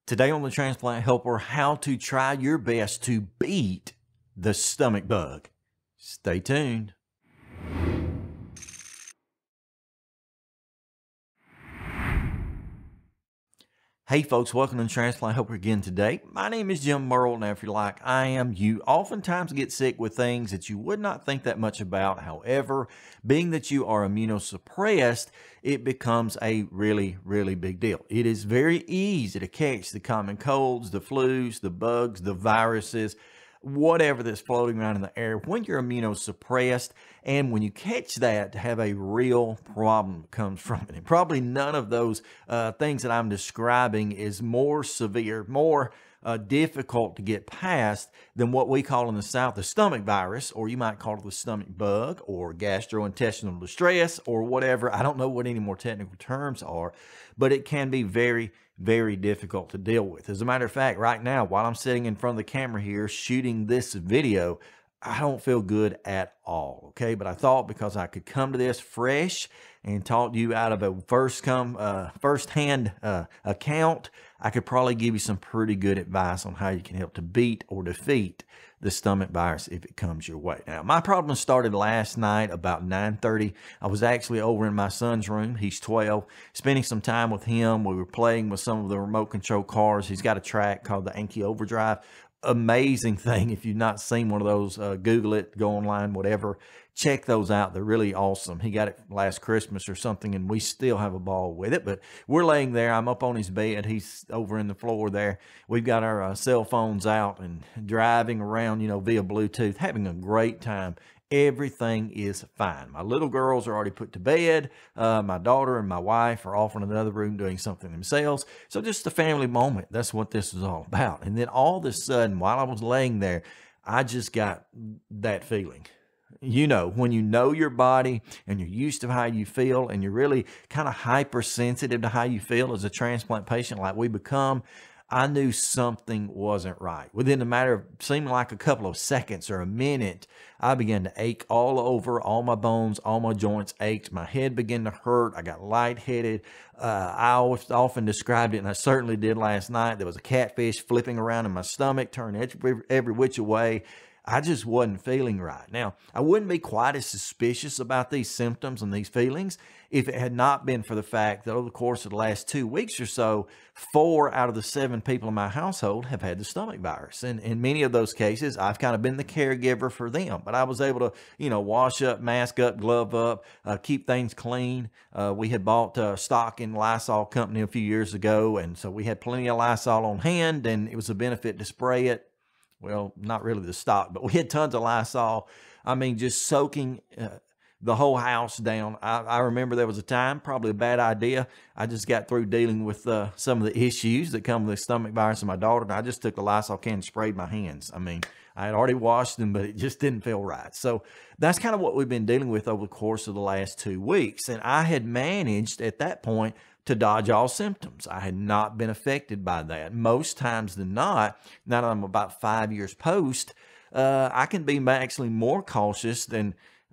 Today on the Transplant Helper, how to try your best to beat the stomach bug. Stay tuned. Hey folks, welcome to the Transplant Helper again today. My name is Jim Merle. Now if you're like I am, you oftentimes get sick with things that you would not think that much about. However, being that you are immunosuppressed, it becomes a really big deal. It is very easy to catch the common colds, the flus, the bugs, the viruses, whatever that's floating around in the air when you're immunosuppressed. And when you catch that, to have a real problem that comes from it. And probably none of those things that I'm describing is more severe, more difficult to get past than what we call in the South the stomach virus, or you might call it the stomach bug, or gastrointestinal distress, or whatever. I don't know what any more technical terms are, but it can be very difficult to deal with. As a matter of fact, right now, while I'm sitting in front of the camera here shooting this video, I don't feel good at all, okay? But I thought because I could come to this fresh and talk to you out of a first-hand account, I could probably give you some pretty good advice on how you can help to beat or defeat the stomach virus if it comes your way. Now, my problem started last night about 9:30. I was actually over in my son's room. He's 12, spending some time with him. We were playing with some of the remote control cars. He's got a track called the Anki Overdrive. Amazing thing. If you've not seen one of those, Google it, go online, whatever. Check those out. They're really awesome. He got it last Christmas or something, and we still have a ball with it. But we're laying there. I'm up on his bed. He's over in the floor there. We've got our cell phones out and driving around, via Bluetooth, having a great time. Everything is fine. My little girls are already put to bed. My daughter and my wife are off in another room doing something themselves. So just a family moment. That's what this is all about. And then all of a sudden, while I was laying there, I just got that feeling. When you know your body and you're used to how you feel and you're really kind of hypersensitive to how you feel as a transplant patient like we become, I knew something wasn't right. Within a matter of seeming like a couple of seconds or a minute, I began to ache all over, all my bones, all my joints ached. My head began to hurt. I got lightheaded. I often described it, and I certainly did last night. There was a catfish flipping around in my stomach, turning every which way. I just wasn't feeling right. Now, I wouldn't be quite as suspicious about these symptoms and these feelings if it had not been for the fact that over the course of the last 2 weeks or so, 4 out of the 7 people in my household have had the stomach virus. And in many of those cases, I've kind of been the caregiver for them. But I was able to, wash up, mask up, glove up, keep things clean. We had bought stock in Lysol Company a few years ago, and so we had plenty of Lysol on hand, and it was a benefit to spray it. Well, not really the stock, but we had tons of Lysol. I mean, just soaking the whole house down. I remember there was a time, probably a bad idea. I just got through dealing with some of the issues that come with the stomach virus in my daughter, and I just took the Lysol can and sprayed my hands. I mean, I had already washed them, but it just didn't feel right. So that's kind of what we've been dealing with over the course of the last 2 weeks. And I had managed at that point to dodge all symptoms. I had not been affected by that. Most times than not, now that I'm about 5 years post, I can be actually more cautious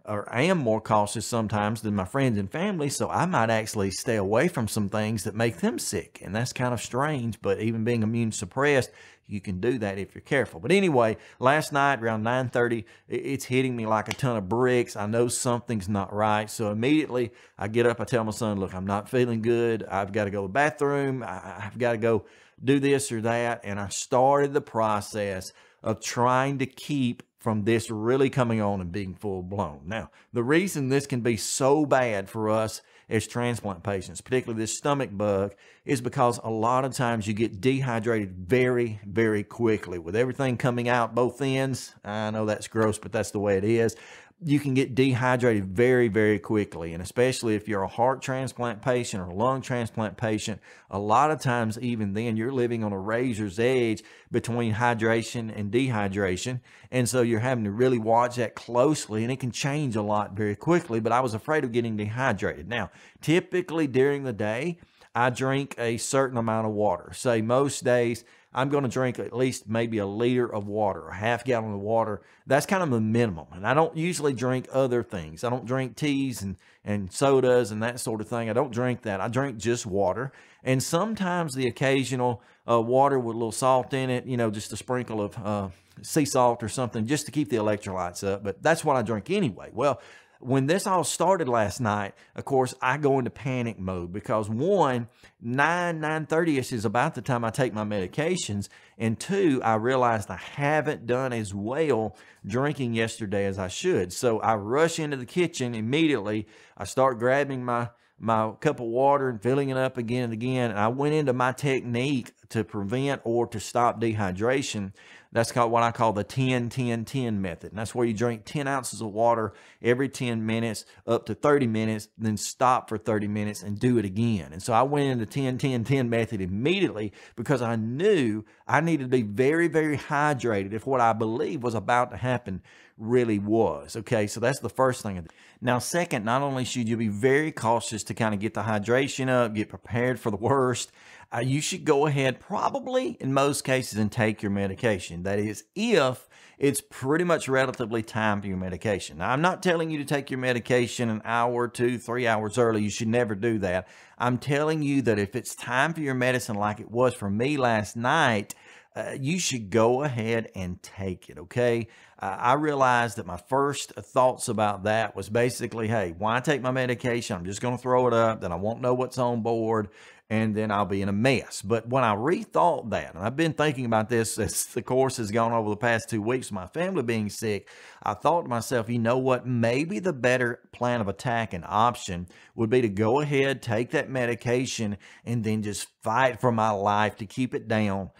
or I am more cautious sometimes than my friends and family, so I might actually stay away from some things that make them sick. And that's kind of strange, but even being immune suppressed, you can do that if you're careful. But anyway, last night around 9:30, it's hitting me like a ton of bricks. I know something's not right. So immediately I get up, I tell my son, look, I'm not feeling good. I've got to go to the bathroom. I've got to go do this or that. And I started the process of trying to keep from this really coming on and being full blown. Now, the reason this can be so bad for us as transplant patients, particularly this stomach bug, is because a lot of times you get dehydrated very quickly. With everything coming out both ends, I know that's gross, but that's the way it is. You can get dehydrated very quickly. And especially if you're a heart transplant patient or a lung transplant patient, a lot of times even then you're living on a razor's edge between hydration and dehydration. And so you're having to really watch that closely, and it can change a lot very quickly. But I was afraid of getting dehydrated. Now, typically during the day, I drink a certain amount of water. Say most days, I'm going to drink at least maybe a liter of water, a half gallon of water. That's kind of the minimum. And I don't usually drink other things. I don't drink teas and sodas and that sort of thing. I don't drink that. I drink just water. And sometimes the occasional water with a little salt in it, just a sprinkle of sea salt or something just to keep the electrolytes up. But that's what I drink anyway. Well, when this all started last night, of course, I go into panic mode because one, 9:30ish is about the time I take my medications. And two, I realized I haven't done as well drinking yesterday as I should. So I rush into the kitchen immediately. I start grabbing my cup of water and filling it up again and again. And I went into my technique to prevent or to stop dehydration. That's called what I call the 10-10-10 method. And that's where you drink 10 ounces of water every 10 minutes up to 30 minutes, then stop for 30 minutes and do it again. And so I went into 10-10-10 method immediately because I knew I needed to be very, very hydrated if what I believed was about to happen really was. Okay, so that's the first thing. Now, second, not only should you be very cautious to kind of get the hydration up, get prepared for the worst, you should go ahead probably in most cases and take your medication. That is, if it's pretty much relatively time for your medication. Now, I'm not telling you to take your medication an hour, 2, 3 hours early. You should never do that. I'm telling you that if it's time for your medicine like it was for me last night, you should go ahead and take it, okay? I realized that my first thoughts about that was basically, hey, why take my medication? I'm just going to throw it up, then I won't know what's on board, and then I'll be in a mess. But when I rethought that, and I've been thinking about this as the course has gone over the past 2 weeks, my family being sick, I thought to myself, you know what, maybe the better plan of attack and option would be to go ahead, take that medication, and then just fight for my life to keep it down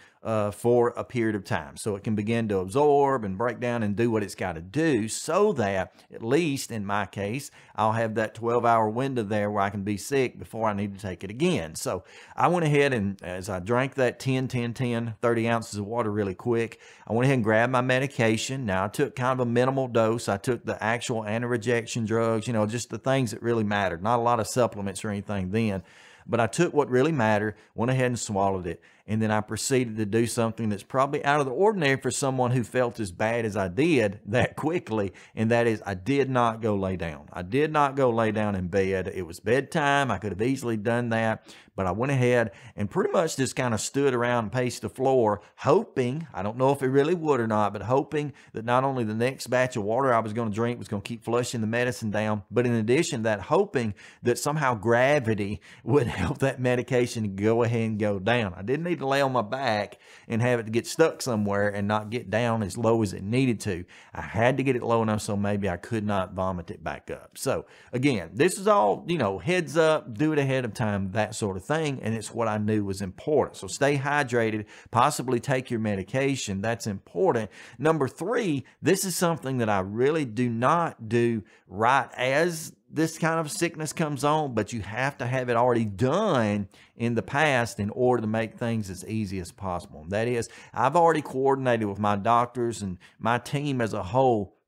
for a period of time so it can begin to absorb and break down and do what it's got to do, so that at least in my case, I'll have that 12-hour window there where I can be sick before I need to take it again. So I went ahead and as I drank that 10-10-10, 30 ounces of water really quick, I went ahead and grabbed my medication. Now I took kind of a minimal dose. I took the actual anti-rejection drugs, just the things that really mattered, not a lot of supplements or anything then. But I took what really mattered, went ahead and swallowed it, and then I proceeded to do something that's probably out of the ordinary for someone who felt as bad as I did that quickly, and that is I did not go lay down. I did not go lay down in bed. It was bedtime. I could have easily done that, but I went ahead and pretty much just kind of stood around and paced the floor, hoping, I don't know if it really would or not, but hoping that not only the next batch of water I was going to drink was going to keep flushing the medicine down, but in addition to that, hoping that somehow gravity would help that medication go ahead and go down. I didn't need to lay on my back and have it to get stuck somewhere and not get down as low as it needed to. I had to get it low enough so maybe I could not vomit it back up. So again, this is all, heads up, do it ahead of time, that sort of thing. And it's what I knew was important. So stay hydrated, possibly take your medication. That's important. Number 3, this is something that I really do not do right as this kind of sickness comes on, but you have to have it already done in the past in order to make things as easy as possible. And that is, I've already coordinated with my doctors and my team as a whole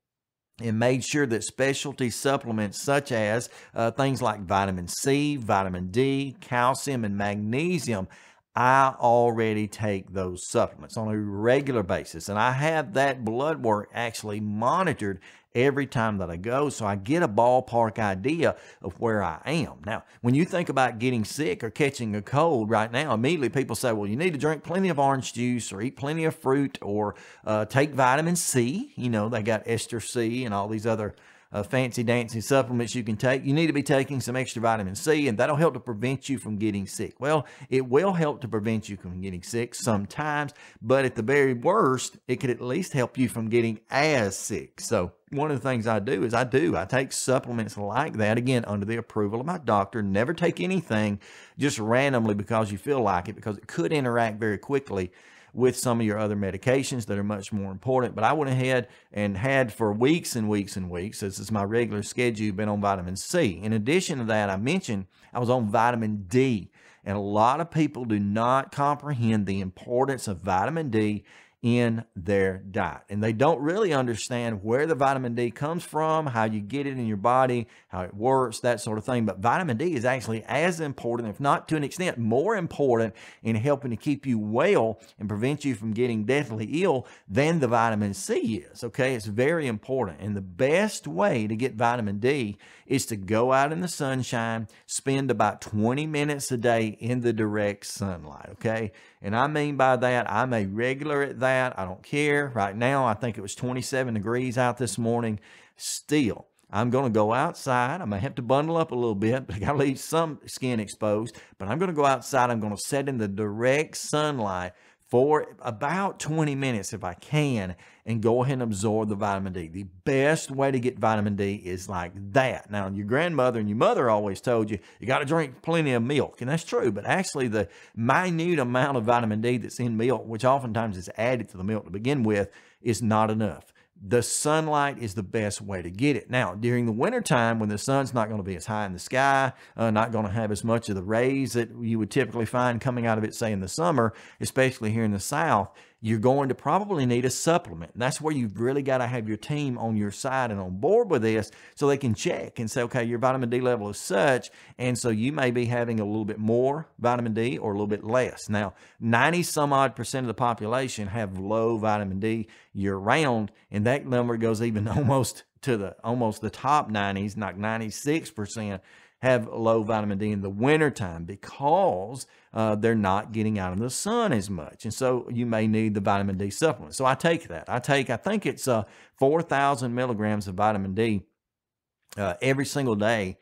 and made sure that specialty supplements such as things like vitamin C, vitamin D, calcium, and magnesium, I already take those supplements on a regular basis. And I have that blood work actually monitored every time that I go, so I get a ballpark idea of where I am. Now, when you think about getting sick or catching a cold right now, immediately people say, well, you need to drink plenty of orange juice or eat plenty of fruit or take vitamin C. They got ester C and all these other fancy dancy supplements you can take. You need to be taking some extra vitamin C, and that'll help to prevent you from getting sick. Well, it will help to prevent you from getting sick sometimes, but at the very worst, it could at least help you from getting as sick. So one of the things I do is I take supplements like that, again, under the approval of my doctor. Never take anything just randomly because you feel like it, because it could interact very quickly with some of your other medications that are much more important. But I went ahead and had for weeks and weeks and weeks, this is my regular schedule, been on vitamin C. In addition to that, I mentioned I was on vitamin D. And a lot of people do not comprehend the importance of vitamin D in their diet. And they don't really understand where the vitamin D comes from, how you get it in your body, how it works, that sort of thing. But vitamin D is actually as important, if not to an extent more important, in helping to keep you well and prevent you from getting deathly ill than the vitamin C is. Okay, it's very important. And the best way to get vitamin D is to go out in the sunshine, spend about 20 minutes a day in the direct sunlight. Okay, and I mean by that, I'm a regular at that. I don't care. Right now, I think it was 27 degrees out this morning. Still, I'm going to go outside. I may have to bundle up a little bit, but I got to leave some skin exposed. But I'm going to go outside. I'm going to sit in the direct sunlight for about 20 minutes if I can, and go ahead and absorb the vitamin D. The best way to get vitamin D is like that. Now, your grandmother and your mother always told you, you got to drink plenty of milk, and that's true, but actually the minute amount of vitamin D that's in milk, which oftentimes is added to the milk to begin with, is not enough. The sunlight is the best way to get it. Now, during the wintertime, when the sun's not going to be as high in the sky, not going to have as much of the rays that you would typically find coming out of it, say, in the summer, especially here in the South, you're going to probably need a supplement. And that's where you've really got to have your team on your side and on board with this so they can check and say, okay, your vitamin D level is such, and so you may be having a little bit more vitamin D or a little bit less. Now, 90-some-odd% of the population have low vitamin D year-round, and that number goes even almost to the top 90s, like 96%. Have low vitamin D in the wintertime because they're not getting out in the sun as much. And so you may need the vitamin D supplement. So I take that. I think it's 4,000 milligrams of vitamin D every single day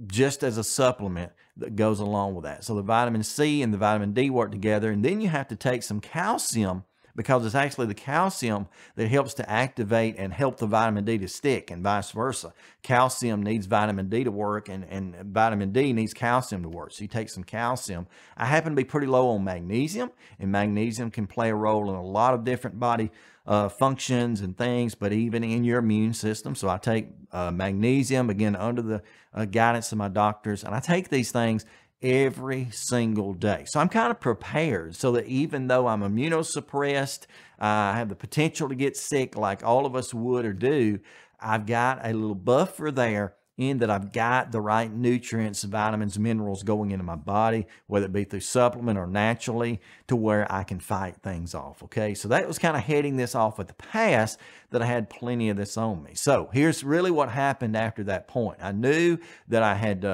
just as a supplement that goes along with that. So the vitamin C and the vitamin D work together. And then you have to take some calcium, because it's actually the calcium that helps to activate and help the vitamin D to stick, and vice versa. Calcium needs vitamin D to work, and vitamin D needs calcium to work. So you take some calcium. I happen to be pretty low on magnesium, and magnesium can play a role in a lot of different body functions and things, but even in your immune system. So I take magnesium, again, under the guidance of my doctors, and I take these things every single day. So I'm kind of prepared so that even though I'm immunosuppressed, I have the potential to get sick like all of us would or do, I've got a little buffer there in that I've got the right nutrients, vitamins, minerals going into my body, whether it be through supplement or naturally, to where I can fight things off. Okay, so that was kind of heading this off at the pass, that I had plenty of this on me. So here's really what happened after that point. I knew that I had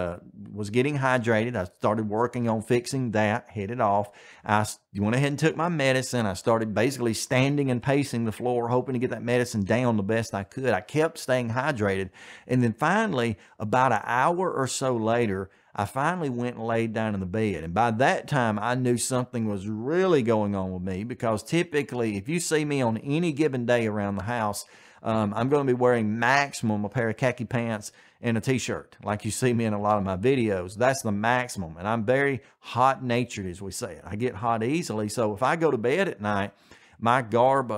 was getting hydrated. I started working on fixing that, headed off. I went ahead and took my medicine. I started basically standing and pacing the floor, hoping to get that medicine down the best I could. I kept staying hydrated. And then finally, about an hour or so later, I finally went and laid down in the bed. And by that time, I knew something was really going on with me, because typically, if you see me on any given day around the house, I'm going to be wearing maximum a pair of khaki pants and a t-shirt, like you see me in a lot of my videos. That's the maximum. And I'm very hot-natured, as we say it. I get hot easily. So if I go to bed at night, my garb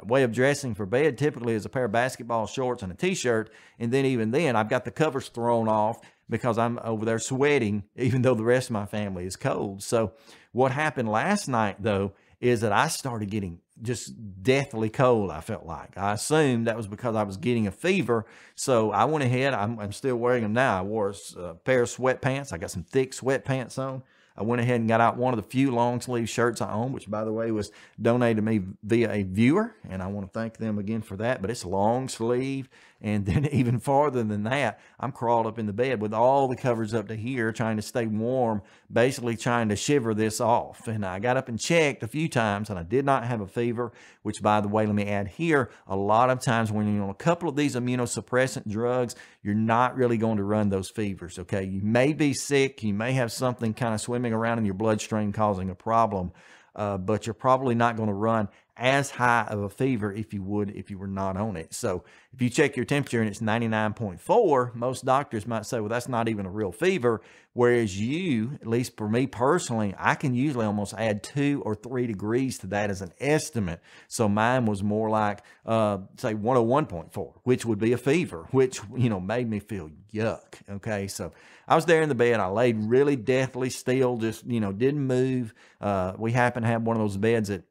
way of dressing for bed typically is a pair of basketball shorts and a t-shirt. And then even then, I've got the covers thrown off because I'm over there sweating, even though the rest of my family is cold. So what happened last night, though, is that I started getting just deathly cold, I felt like. I assumed that was because I was getting a fever. So I went ahead, I'm still wearing them now. I wore a pair of sweatpants. I got some thick sweatpants on. I went ahead and got out one of the few long sleeve shirts I own, which, by the way, was donated to me via a viewer, and I want to thank them again for that. But it's long sleeve, and then even farther than that, I'm crawled up in the bed with all the covers up to here, trying to stay warm, basically trying to shiver this off. And I got up and checked a few times, and I did not have a fever, which, by the way, let me add here, a lot of times when you're on a couple of these immunosuppressant drugs, you're not really going to run those fevers, okay? You may be sick, you may have something kind of swimming around in your bloodstream causing a problem, but you're probably not going to run as high of a fever if you would if you were not on it. So if you check your temperature and it's 99.4, most doctors might say, well, that's not even a real fever. Whereas you, at least for me personally, I can usually almost add 2 or 3 degrees to that as an estimate. So mine was more like, say 101.4, which would be a fever, which, you know, made me feel yuck. Okay. So I was there in the bed. I laid really deathly still, just, you know, didn't move. We happen to have one of those beds that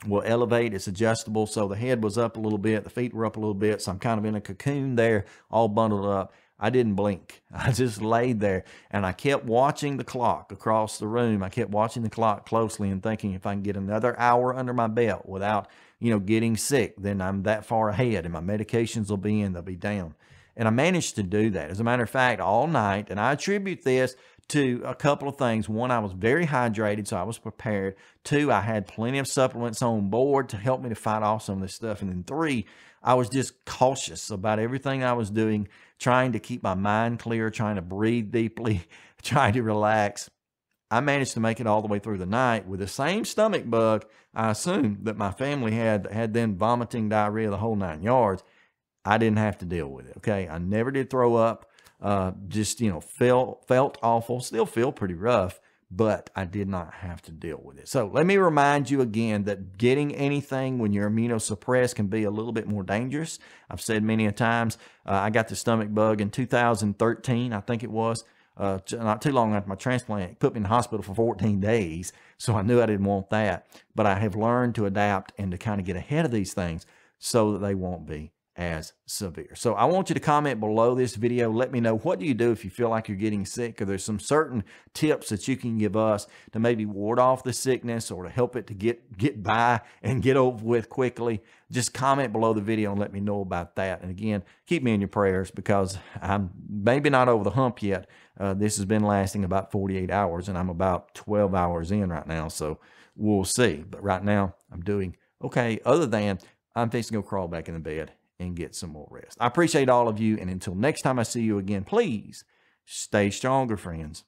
will elevate. It's adjustable. So the head was up a little bit, the feet were up a little bit. So I'm kind of in a cocoon there, all bundled up. I didn't blink. I just laid there and I kept watching the clock across the room. I kept watching the clock closely and thinking, if I can get another hour under my belt without, getting sick, then I'm that far ahead and my medications will be in, they'll be down. And I managed to do that. As a matter of fact, all night, and I attribute this to a couple of things. One, I was very hydrated, so I was prepared. Two, I had plenty of supplements on board to help me to fight off some of this stuff. And then three, I was just cautious about everything I was doing, trying to keep my mind clear, trying to breathe deeply, trying to relax. I managed to make it all the way through the night with the same stomach bug I assumed that my family had then vomiting, diarrhea, the whole 9 yards. I didn't have to deal with it, okay? I never did throw up. Just, felt awful, still feel pretty rough, but I did not have to deal with it. So let me remind you again that getting anything when you're immunosuppressed can be a little bit more dangerous. I've said many a times, I got the stomach bug in 2013, I think it was, not too long after my transplant. It put me in the hospital for 14 days, so I knew I didn't want that. But I have learned to adapt and to kind of get ahead of these things so that they won't be as severe. So I want you to comment below this video. Let me know, what do you do if you feel like you're getting sick? Or there's some certain tips that you can give us to maybe ward off the sickness or to help it to get by and get over with quickly. Just comment below the video and let me know about that. And again, keep me in your prayers because I'm maybe not over the hump yet. This has been lasting about 48 hours and I'm about 12 hours in right now. So we'll see. But right now I'm doing okay, other than I'm fixing to go crawl back in the bed and get some more rest. I appreciate all of you. And until next time I see you again, please stay stronger, friends.